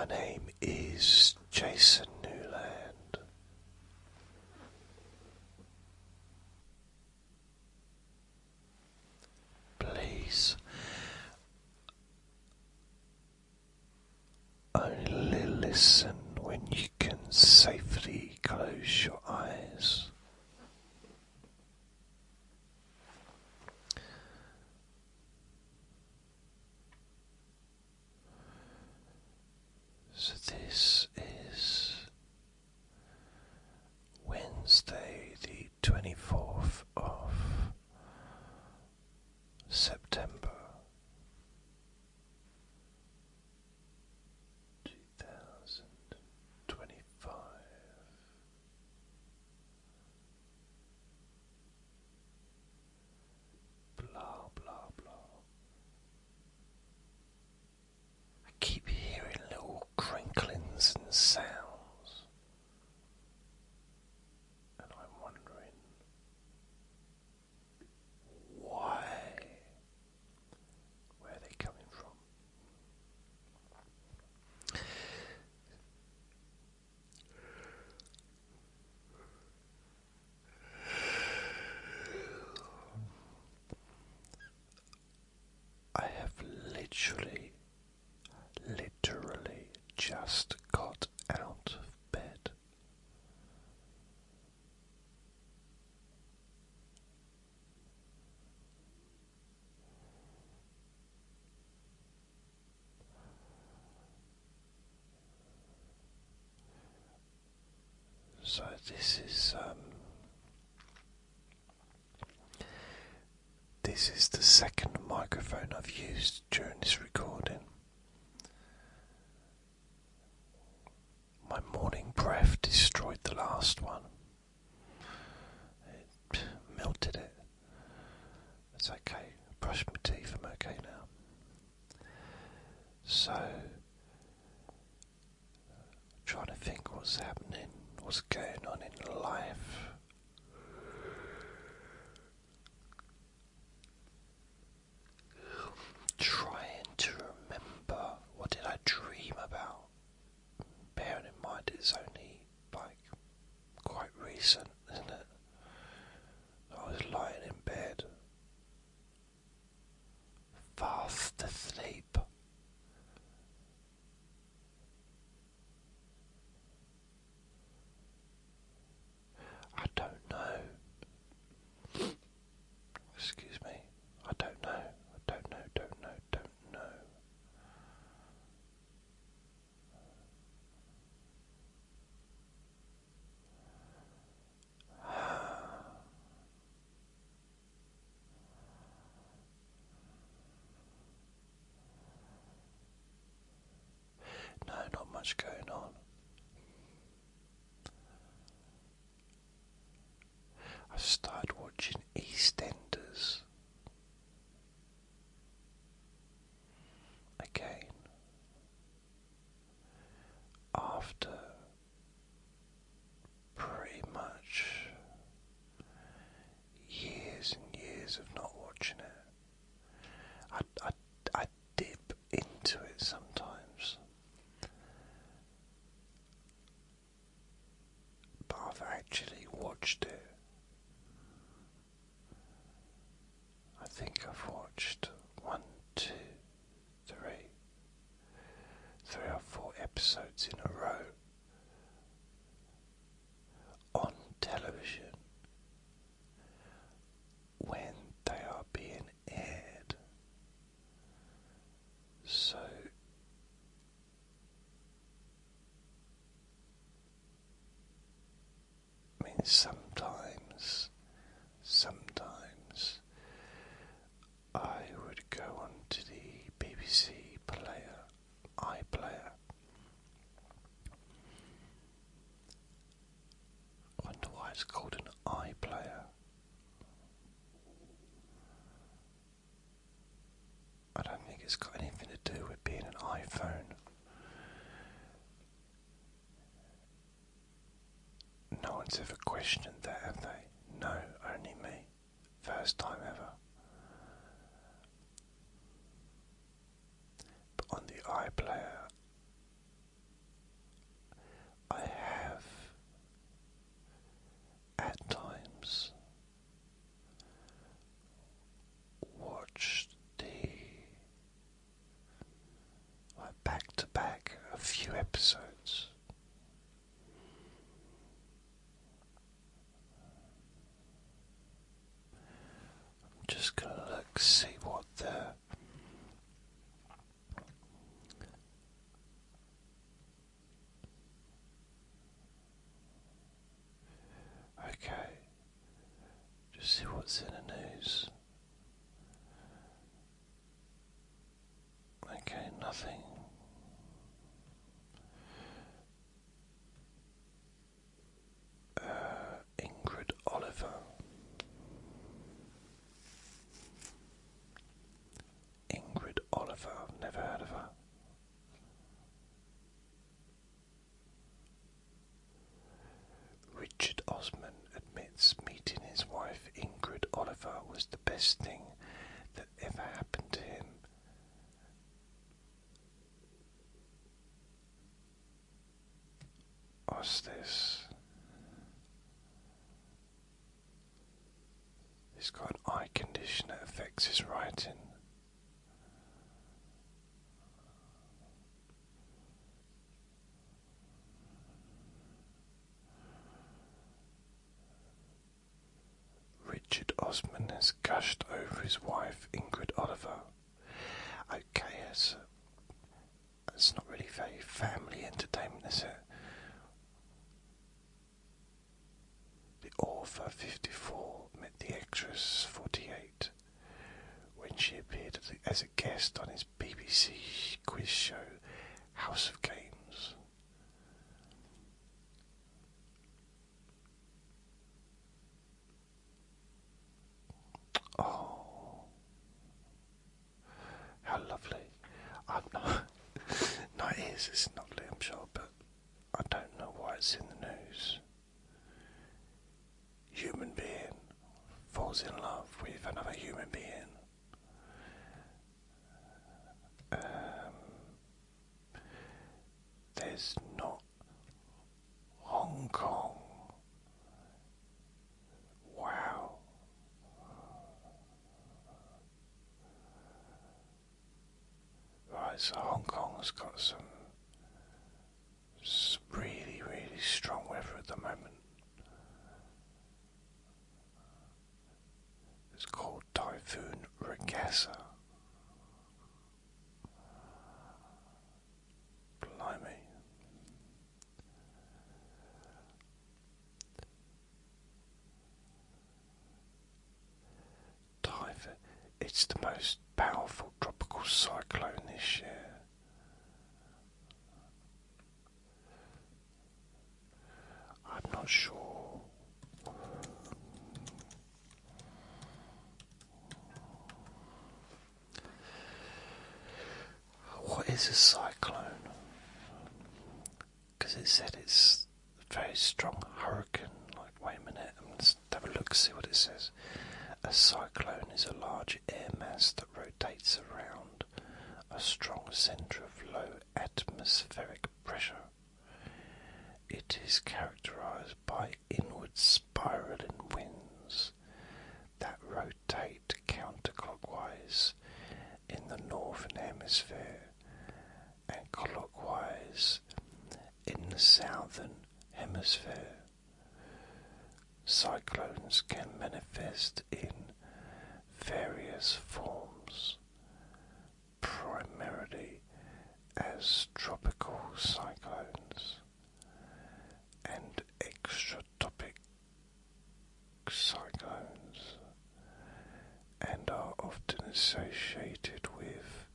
name is Jason Newland. Please only listen when you can safely close your eyes. So this is Wednesday, the 24th of September 2025. Blah blah blah. I keep hearing little crinklings and sounds, and I'm wondering why. Where are they coming from? I have literally just got out of bed. So this is the second microphone I've used during this recording. My morning breath destroyed the last one. It melted it. It's okay. Brush my teeth, I'm okay now. So, trying to think what's happening, what's going on in life. Trying to remember, what did I dream about? Bearing in mind it's only quite recent, isn't it? I was lying in bed, fast asleep. I don't know. Excuse me. I don't know. Don't know. No, not much going on. I started watching EastEnders again after pretty much years and years of not watching it. I dip into it sometimes, but I've actually watched it. I think I've watched 1, 2, 3 or 4 episodes in a row on television when they are being aired. So I mean, sometimes I would go onto the BBC player, iPlayer. I wonder why it's called an iPlayer. I don't think it's got anything to do with being an iPhone. No one's ever questioned that, have they? No, only me. First time ever. But on the iPlayer, few episodes. I'm just going to look, see what the okay, just see what's in the news. Okay, nothing. Ingrid Oliver. Ingrid Oliver, I've never heard of her. Richard Osman admits meeting his wife Ingrid Oliver was the best thing that ever happened to him. What's this? He's got an eye condition that affects his writing. Richard Osman has gushed over his wife Ingrid Oliver. Okay, it's not really very family entertainment, is it? The author, 54, met the actress, 48, when she appeared as a guest on his BBC quiz show, House of Games. Oh, how lovely. I'm not. No, it is, it's lovely, I'm sure, but I don't know why it's in the news. Human being falls in love with another human being. There's not Hong Kong. Wow. Right, so Hong Kong's got some really, really strong weather at the moment. It's called Typhoon Regassa. Blimey. Typhoon. It's the most powerful tropical cyclone this year. I'm not sure. What is a cyclone? Because it said it's a very strong hurricane. Like, wait a minute, let's have a look, see what it says. A cyclone is a large air mass that rotates around a strong centre of low atmospheric pressure. It is characterised by inward spiralling winds that rotate counterclockwise in the northern hemisphere and clockwise in the southern hemisphere. Cyclones can manifest in various forms, primarily as tropical cyclones and extratropic cyclones, and are often associated with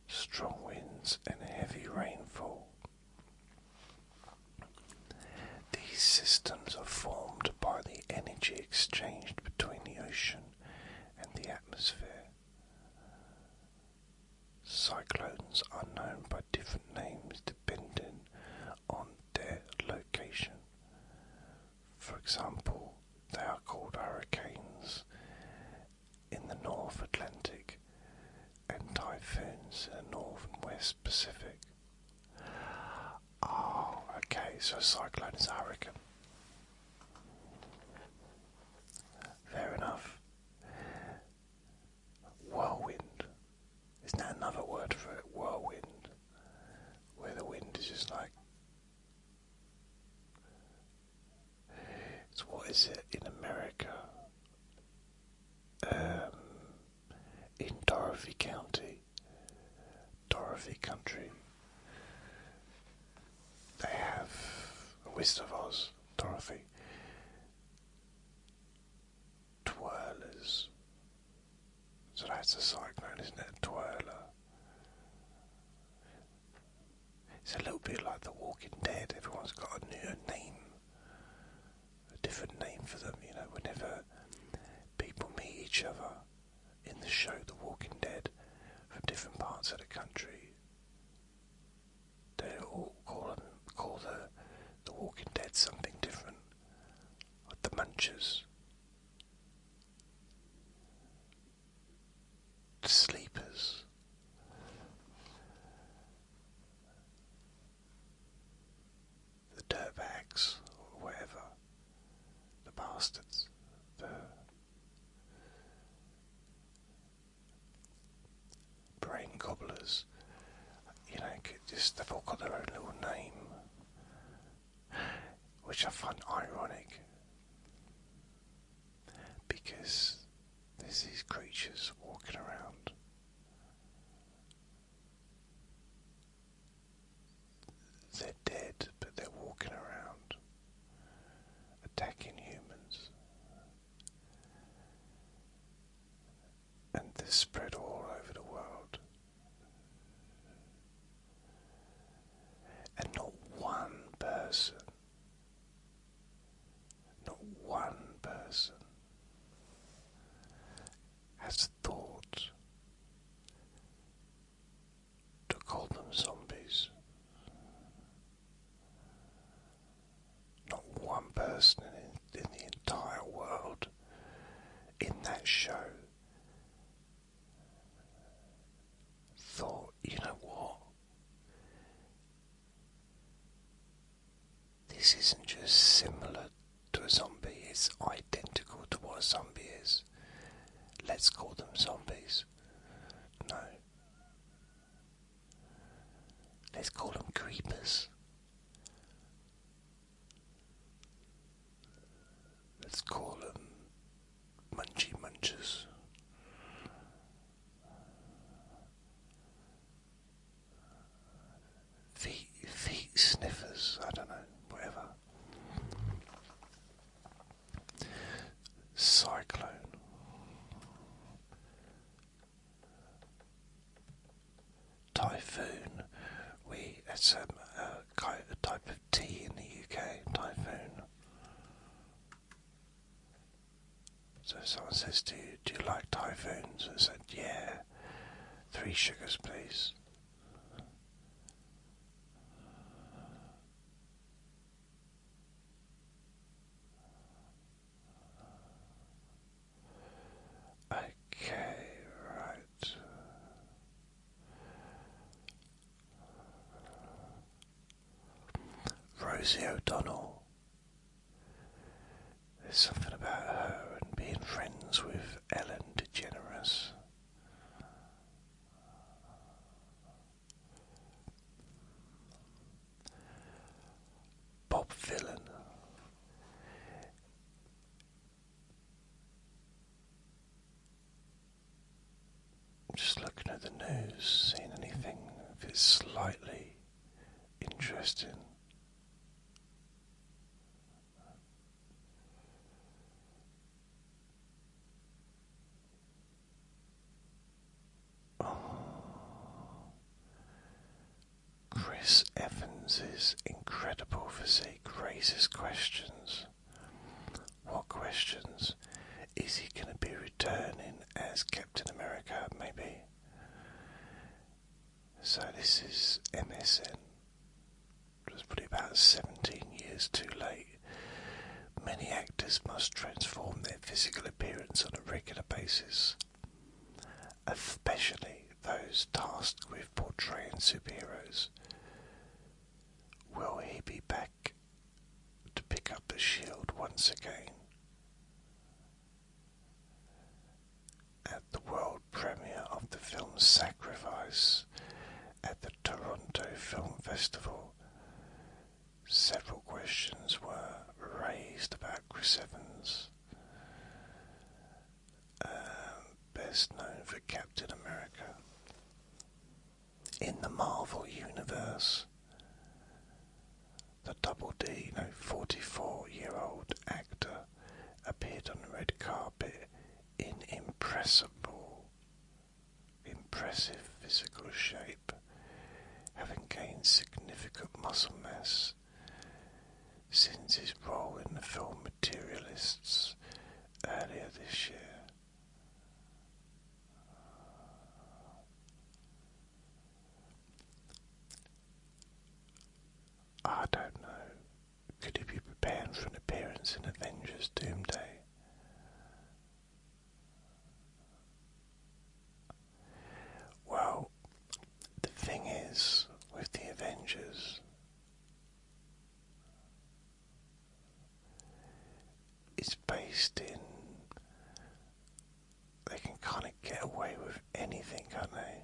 strong winds and heavy rainfall. These systems are formed by the energy exchanged between the ocean and the atmosphere. Cyclones are known by different names depending on their location. For example, they are called hurricanes in the North Atlantic and typhoons in the North and West Pacific. Oh, okay, so a cyclone is a hurricane. Fair enough. Whirlwind. Isn't that another word for it? Whirlwind. zombies is like, it's, what is it in America? In Dorothy County, Dorothy Country, they have Wizard of Oz, Dorothy, twirlers. So that's a cyclone, isn't it? A twirler. It's a little bit like The Walking Dead. Everyone's got a new name, a different name for them. You know, whenever people meet each other in the show The Walking Dead from different parts of the country, they all call the Walking Dead something different, like the Munchers, the Sleepers, the Dirtbags, or whatever, the Bastards, the Brain Gobblers. You know, just they've all got their own little name, which I find ironic, because there's these creatures walking around. They're dead, but they're walking around, attacking humans, and they're spread all over the world. And not one person has thought to call them zombies. Not one person in the entire world in that show thought, you know what? This isn't just similar to a zombie, it's identical to what a zombie is. Let's call them zombies. No. Let's call them creepers. Let's call them munchy munchers. Feet sniffers, I don't know, whatever. Cyclone. Typhoon. It's a type of tea in the UK. Typhoon. So someone says, do you like typhoons? I said, yeah. 3 sugars, please. Okay, right. Rosie O'Donnell. There's something about her and being friends with Ellen DeGeneres. Bob Villain. Just looking at the news, seeing anything if it's slightly interesting. Chris Evans's incredible physique raises questions. What questions? Is he going to be returning as Captain America? Maybe. So this is MSN. It was probably about 17 years too late. Many actors must transform their physical appearance on a regular basis, especially those tasked with portraying superheroes. Will he be back to pick up the shield once again? At the world premiere of the film Sacrifice at the Toronto Film Festival, 007's best known for Captain America. In the Marvel Universe, the Double D, 44-year-old actor, appeared on the red carpet in impressive physical shape, having gained significant muscle mass since his role in the film Materialists earlier this year. I don't know. Could he be preparing for an appearance in Avengers Doomsday? Well, the thing is, with the Avengers, it's based in... They can kind of get away with anything, can't they?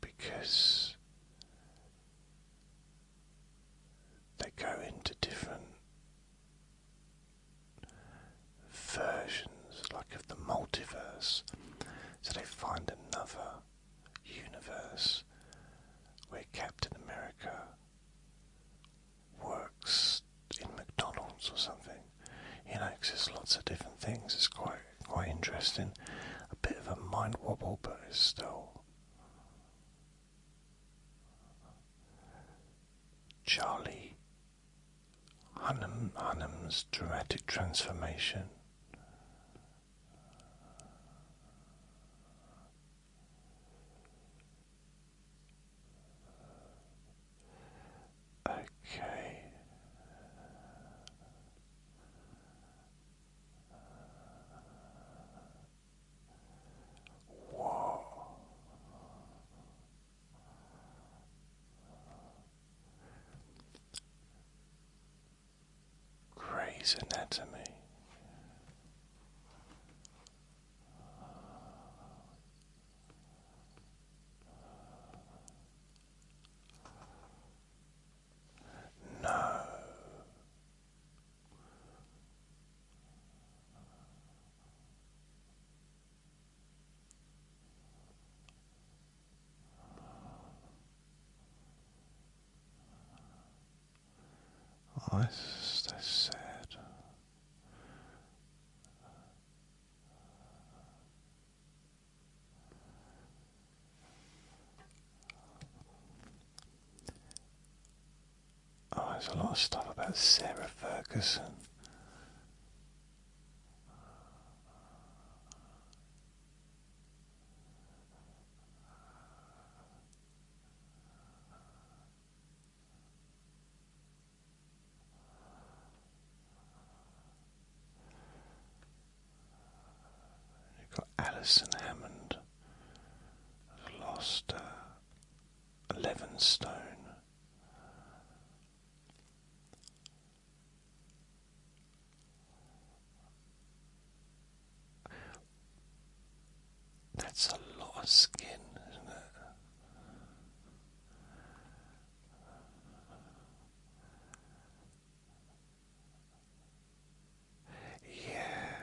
Because they go into different versions, like of the multiverse, so they find another universe where Captain America works in McDonald's or something, because there's lots of different things. It's quite interesting, a bit of a mind wobble, but it's still... Charlie Hunnam's dramatic transformation. Okay. Whoa. Grey's Anatomy. No. Oh, that's sad. Oh, there's a lot of stuff about Sarah Ferguson. You've got Alison Hammond, who's lost 11 stone. That's a lot of skin, isn't it? Yeah.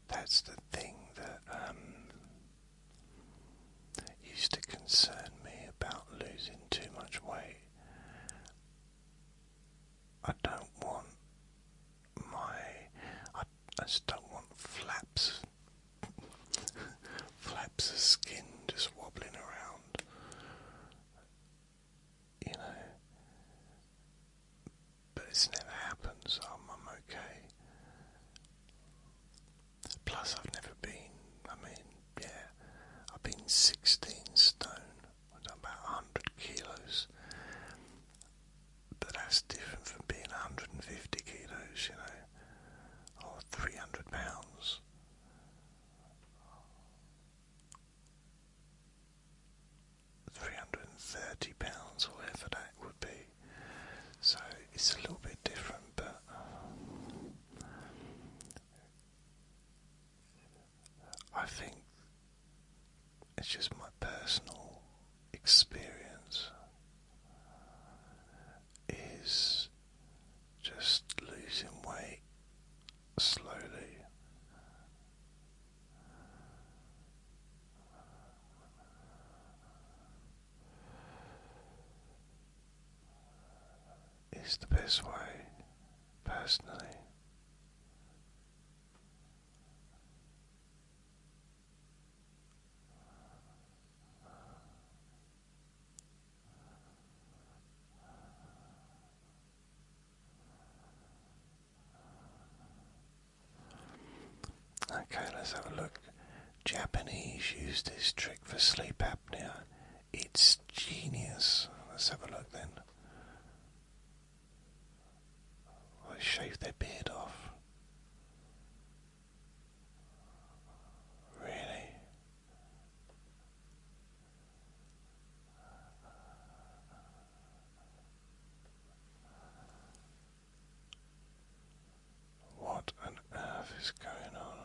That's the thing that used to concern me about losing too much weight. I don't want I just don't want flaps of skin just wobbling around, but it's never happened, so I'm okay. Plus I've never been, I've been 16 stone, about 100 kilos, but that's different from being 150 kilos, or 300 pounds. £330 or whatever that would be. So it's a little bit different, but I think it's just my personal is the best way, personally. Okay, let's have a look. Japanese use this trick for sleep apnea. It's genius. Let's have a look then. They shave their beard off. Really? What on earth is going on?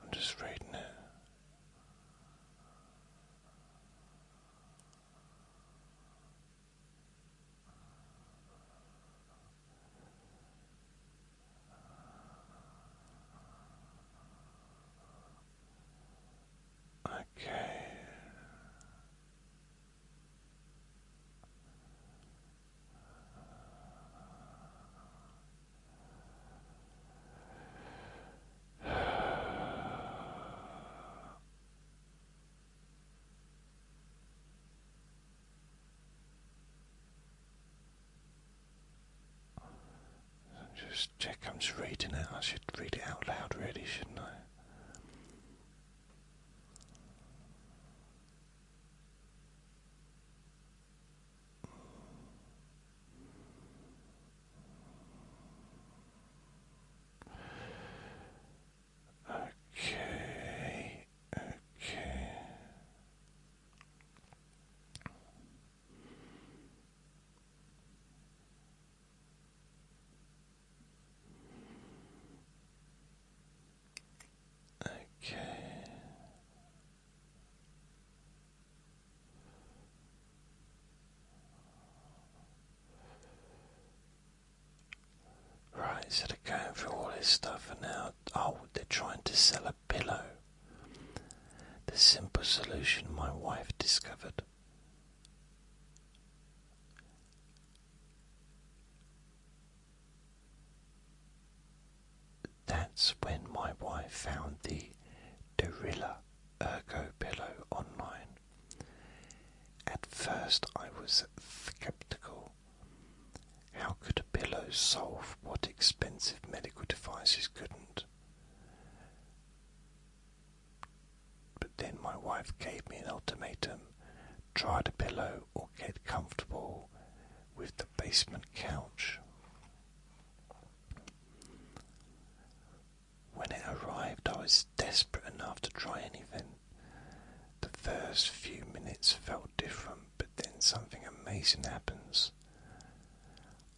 I'm just reading it. Okay. Just check, I'm just reading it. I should read it out loud, really, shouldn't I? Okay, okay. Okay. Right, so they're going through all this stuff and now, they're trying to sell a pillow. The simple solution my wife discovered. That's when my wife found the Dorilla Ergo pillow online. At first I was skeptical. How could a pillow solve what expensive medical devices couldn't? But then my wife gave me an ultimatum. Try the pillow or get comfortable with the basement couch. When it arrived, I was desperate enough to try anything. The first few minutes felt different, but then something amazing happens.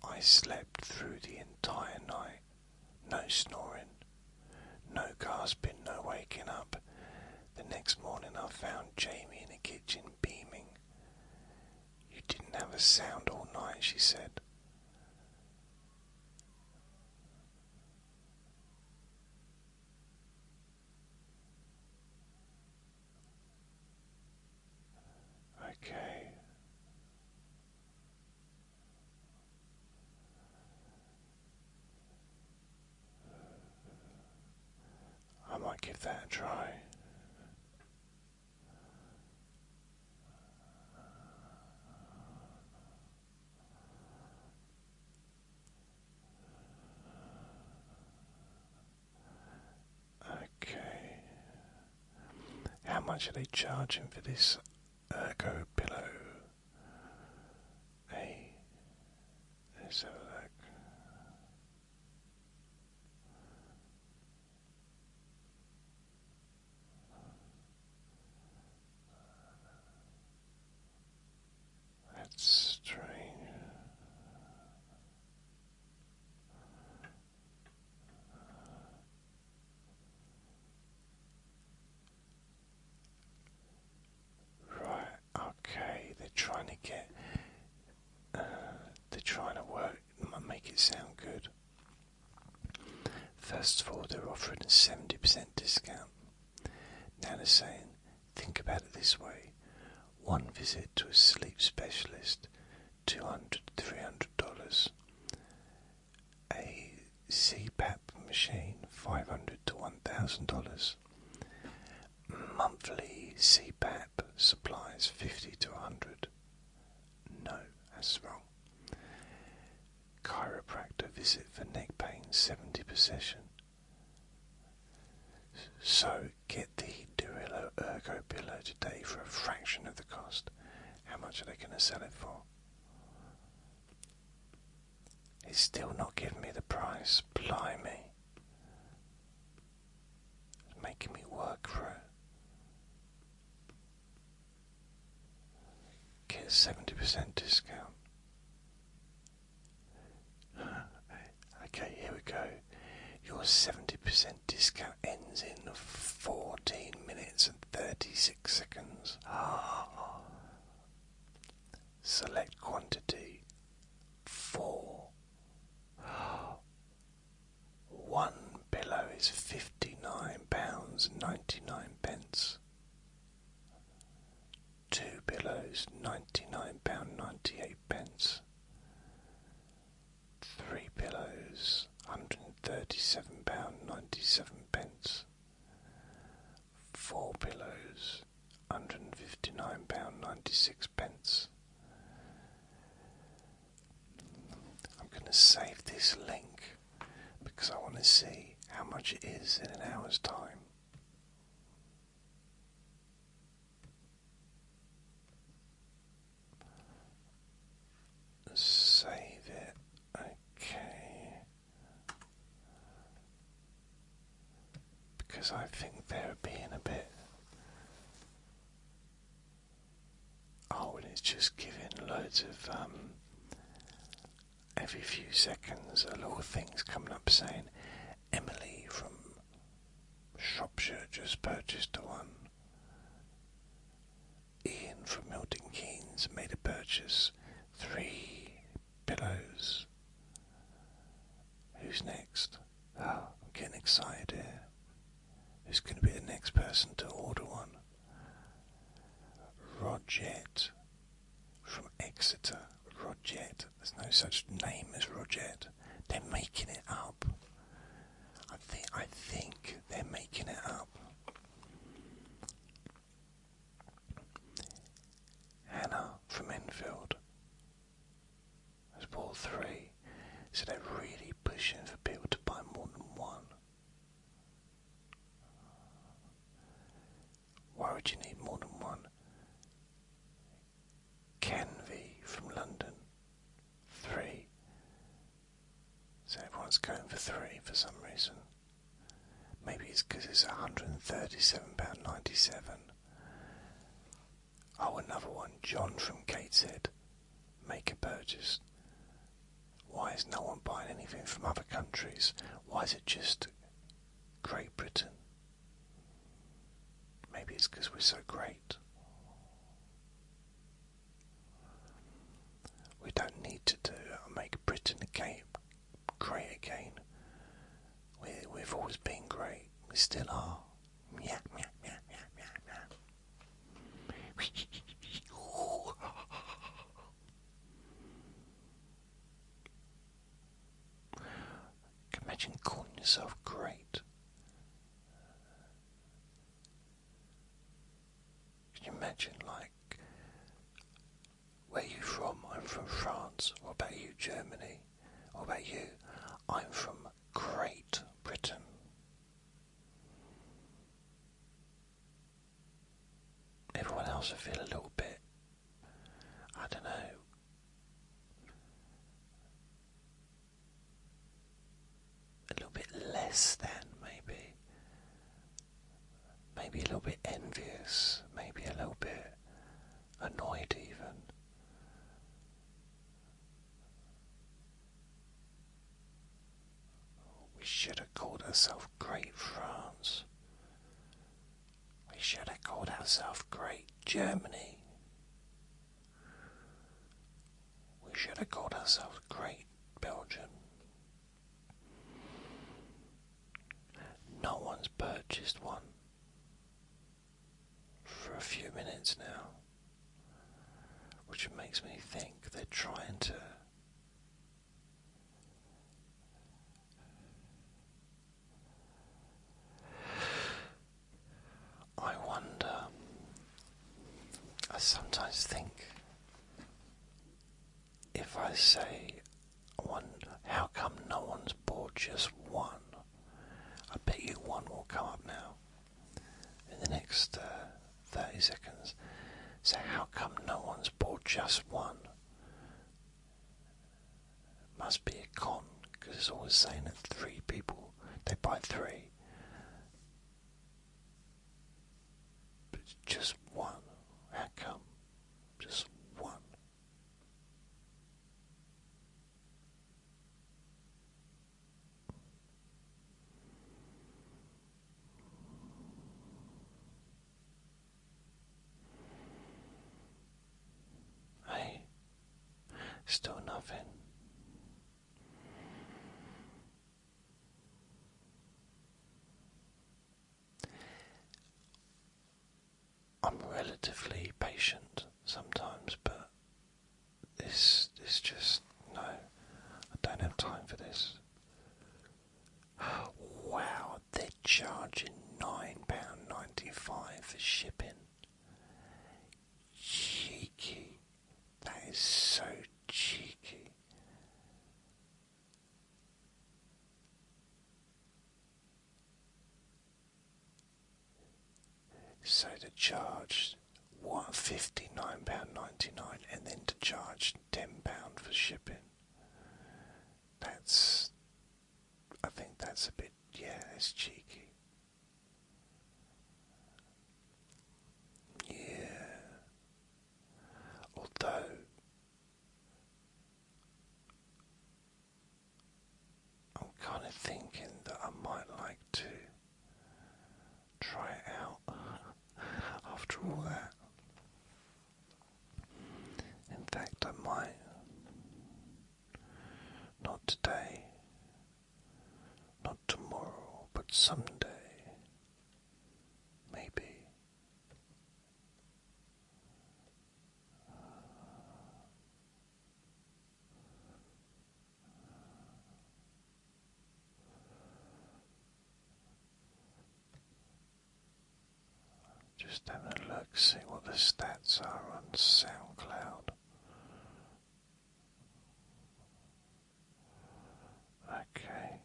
I slept through the entire night. No snoring, no gasping, no waking up. The next morning I found Jamie in the kitchen beaming. You didn't have a sound all night, she said. Okay. I might give that a try. Okay. How much are they charging for this Ergo pillow? Hey, let's have a look. That's strange. Right, okay, they're trying to get, they're trying to make it sound good. First of all, they're offering a 70% discount. Now they're saying, think about it this way: one visit to a sleep specialist, $200 to $300. A CPAP machine, $500 to $1,000. Monthly CPAP supplies, 50 to 100. No, that's wrong. Chiropractor visit for neck pain, 70 per session. So get the Durillo Ergo pillow today for a fraction of the cost. How much are they going to sell it for? It's still not giving me the price. Blimey. It's making me work for it. Get a 70% discount. Okay, here we go. Your 70% discount ends in 14 minutes and 36 seconds. Select quantity 4. One pillow is £59.99. 2 pillows, £99.98. 3 pillows, £137.97. 4 pillows, £159.96. I'm going to save this link because I want to see how much it is in an hour's time. Save it. Okay. Because I think they're being a bit... Oh, and it's just giving loads of... every few seconds a lot of things coming up saying Emily from Shropshire just purchased one. Ian from Milton Keynes made a purchase. 3 pillows. Who's next? Oh, I'm getting excited here. Who's going to be the next person to order one? Roget from Exeter. Roget. There's no such name as Roget. They're making it up. I think they're making it up. Hannah from Enfield has bought 3, so they're really pushing for people to buy more than one. Why would you need more than one? Canvey from London, 3. So everyone's going for 3 for some reason. Maybe it's because it's £137.97. Oh, another one. John from Gateshead. Make a purchase. Why is no one buying anything from other countries? Why is it just Great Britain? Maybe it's because we're so great. We don't need to make Britain great again. We've always been great. We still are. Meow, meow, meow, meow, meow, meow. Imagine calling yourself great. Can you imagine, like, where are you from? I'm from France. What about you, Germany? What about you? I'm from Great Britain. Everyone else will feel a little bit, I don't know, a little bit less than, maybe. Maybe a little bit envious, maybe a little bit annoyed even. We should have called ourselves Great France. We should have called ourselves Great Germany. We should have called ourselves Great Belgium. No one's purchased one. a few minutes now, which makes me think they're trying to I wonder, I sometimes think if I say, how come no one's bought just one? I bet you one will come up now in the next 30 seconds. So how come no one's bought just one? Must be a con, because it's always saying that 3 people, they buy 3. But it's just one. How come? Just one. Hey, still nothing. I'm relatively patient sometimes, but this is just, no, I don't have time for this. Wow, they're charging £9.95 for shipping. Cheeky. That is so cheeky. So to charge what, £59.99 and then to charge £10 for shipping. I think that's a bit, yeah, it's cheeky. Yeah. Although I'm kind of thinking that I might like to try it out after all that. In fact, I might. Not today, not tomorrow, but someday. Maybe. Just having a look, see what the stats are on SoundCloud. Okay.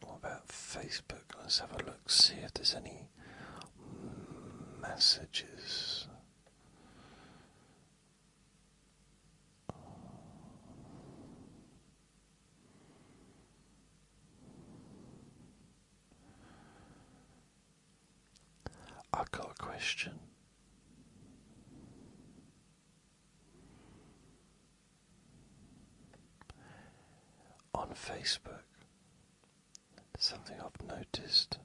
What about Facebook? Let's have a look, see if there's any messages. I've got a question. On Facebook, something I've noticed.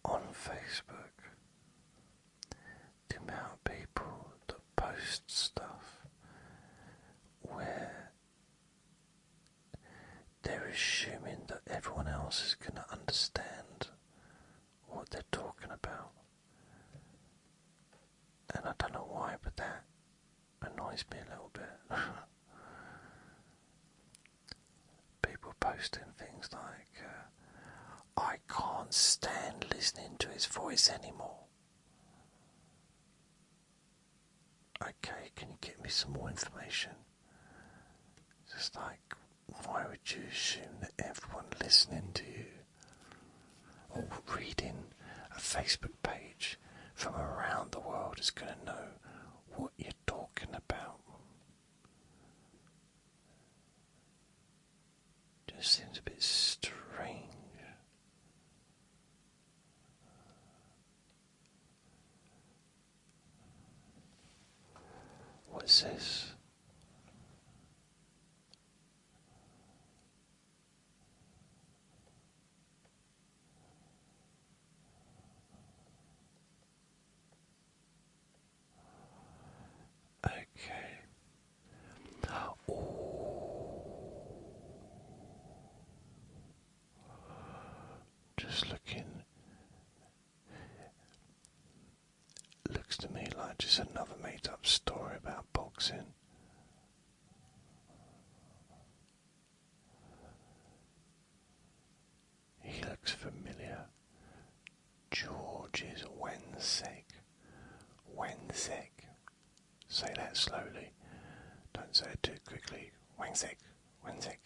On Facebook, the amount of people that post stuff where they're assuming that everyone else is going to understand what they're talking about. And I don't know why, but that annoys me a little bit. People posting things like, I can't stand listening to his voice anymore. Okay, can you give me some more information? Just like, why would you assume that everyone listening to you or reading a Facebook page from around the world is going to know what you're talking about? Just seems a bit strange. is this? Okay. Just looking. Looks to me like just another made up story about boxing. He looks familiar. George's Wensek. Wensek. Say that slowly. Don't say it too quickly. Wensek. Wensek.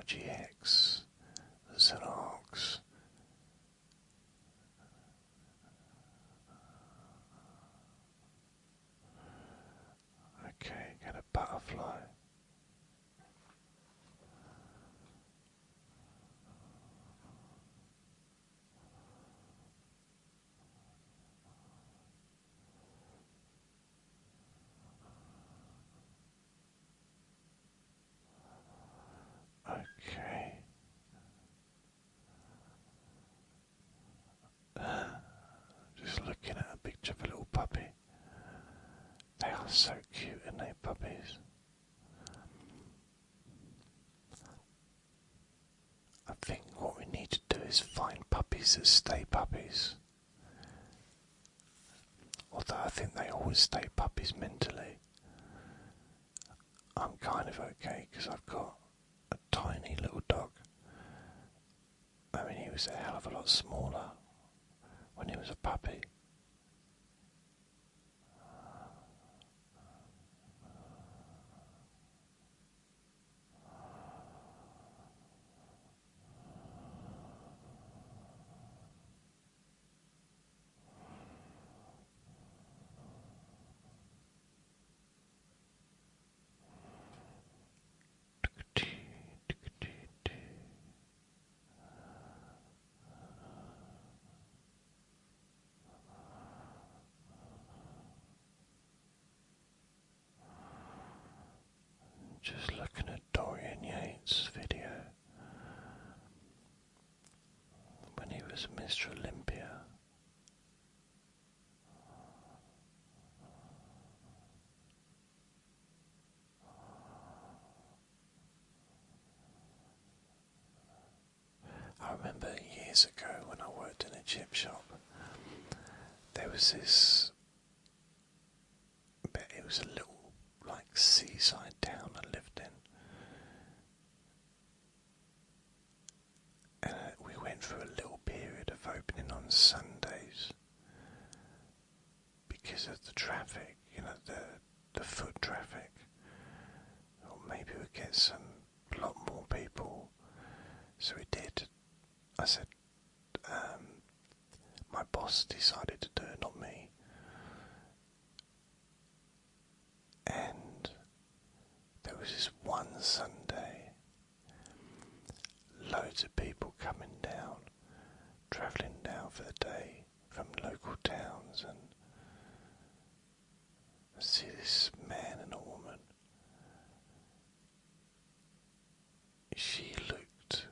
Xreergx. Xerox. Okay, get a butterfly. Okay. Just looking at a picture of a little puppy. They are so cute, aren't they, puppies? I think what we need to do is find puppies that stay puppies. Although I think they always stay puppies mentally. I'm kind of okay because I've got a tiny little dog. I mean, he was a hell of a lot smaller when he was a puppy. Just looking at Dorian Yates' video when he was Mr. Olympia. I remember years ago when I worked in a chip shop, there was this, it was a little like seaside town I lived in, and we went through a little period of opening on Sundays because of the traffic, the foot traffic, or maybe we'd get a lot more people, so we did. I said, my boss decided to do it, not me. And there was this one Sunday, loads of people coming down, travelling down for the day from local towns, and I see this man and a woman. She looked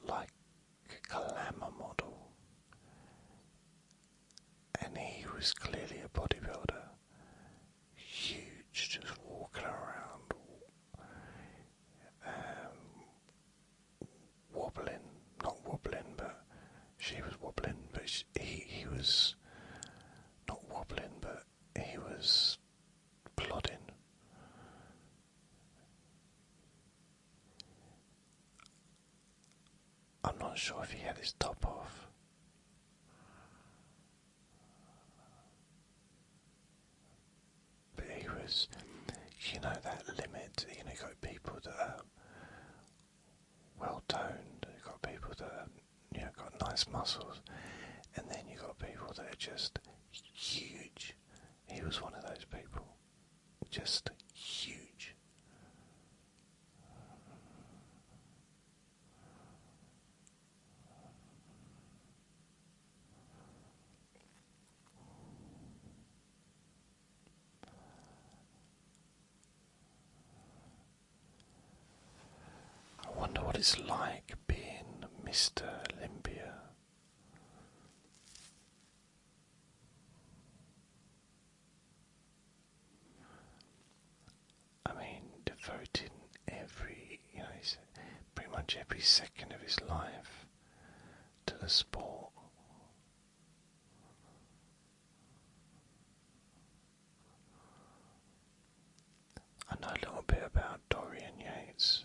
like a glamour model, and he was clearly a bodybuilder, huge, just walking around, wobbling, not wobbling, but she was wobbling, but he was not wobbling, but he was plodding. I'm not sure if he had his top off. But he was, that limit, you got people that are well toned, you've got people that are, got nice muscles, and then you've got people that are just huge. He was one of those people, just huge. it's like being Mr. Olympia. I mean, devoting pretty much every second of his life to the sport. I know a little bit about Dorian Yates.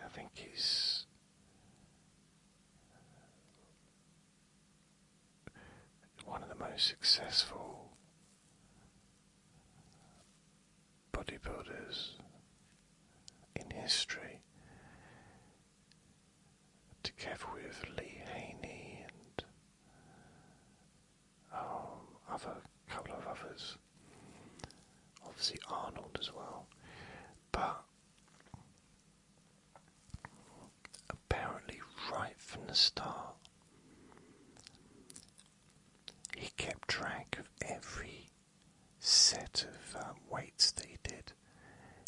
I think he's one of the most successful bodybuilders in history, together with Lee Haney and other couple of others, obviously Arnold as well. But apparently, right from the start, he kept track of every set of weights that he did,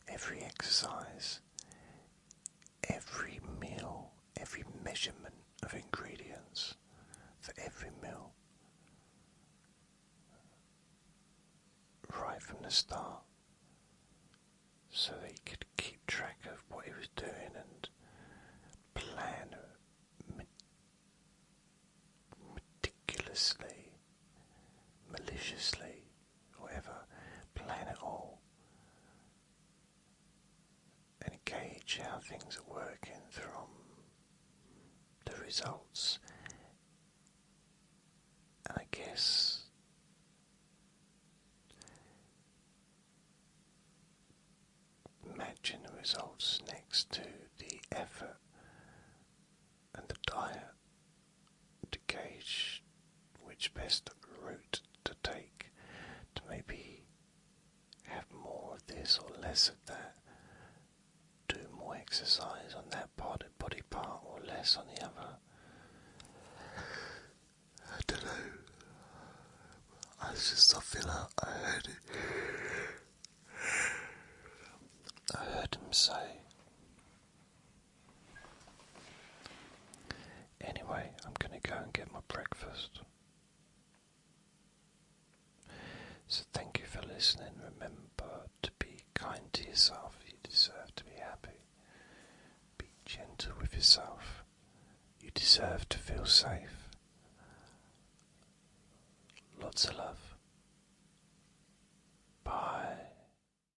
every exercise, every meal, every measurement of ingredients for every meal, right from the start, so that he could keep track of what he was doing and plan meticulously, maliciously, whatever, plan it all and gauge how things are working from the results. And I guess matching the results next to the effort and the diet to gauge which best route to take to maybe have more of this or less of that, do more exercise on that body part or less on the other. I don't know. I feel like I heard him say. Anyway, I'm going to go and get my breakfast. So thank you for listening. Remember to be kind to yourself. You deserve to be happy. Be gentle with yourself. You deserve to feel safe. Lots of love.